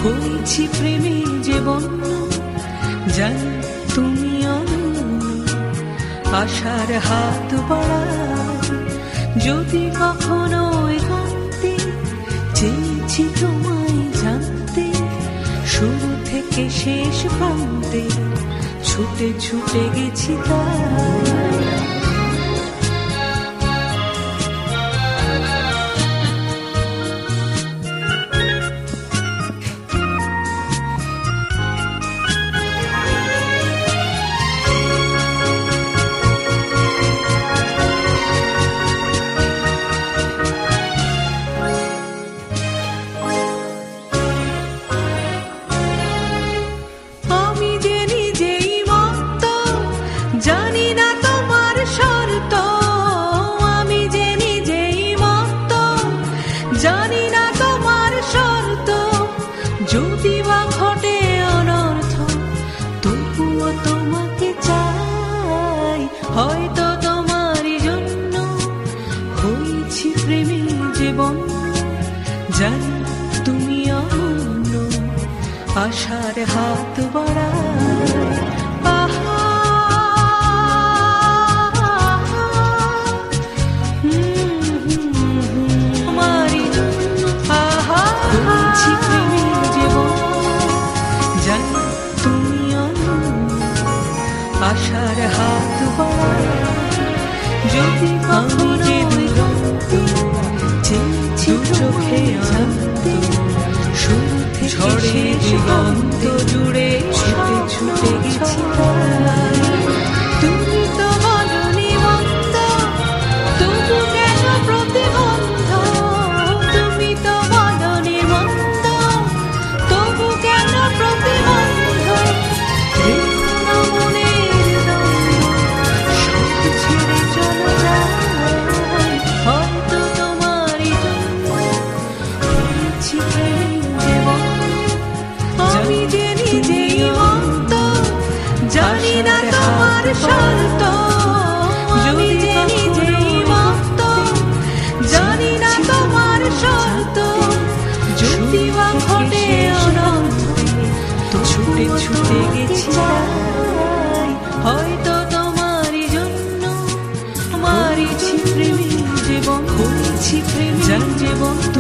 হয়েছি প্রেমে যে বন্য, জানি তুমি অনন্য। আশার হাত বাড়াই যদি কখনো একান্তে, চেয়েছি তোমায় জানতে শুরু থেকে শেষ প্রান্তে, ছুটে ছুটে গেছি তাই। জানি না তোমার শর্ত, আমি যে নিজেই মত্ত, জানি না তোমার শর্ত। যদি বা ঘটে অনর্থ, তবুও তোমাকে চাই। হয়তো তোমারই জন্য হয়েছি প্রেমে যে বন্য, জানি তুমি অনন্য। আশার হাত বাড়াই আশার হাত বাড়াই। যদি আমি যে দুরন্তে চেয়েছি চোখে জানতে, শুরু থেকে ঝড়ে দিগন্ত জুড়ে ছুটে ছুটে গেছি তাই। তুমি তো বলনি মন্দ, তবু কেন প্রতিবন্ধ? তুমি তো বলনি মন্দ, তবু কেন প্রতিবন্ধ? আমি যে নিজেই মত্ত, জানি না তোমার শর্ত। আমি যে নিজেই মত্ত, জানি না তোমার শর্ত। যদি বা ঘটে অনর্থ, ছুটে ছুটে গেছি তাই। হয়তো তোমারই জন্য মারিছি প্রেমে যে বন্ধ, হয়েছি প্রেমে যে বন্ধ।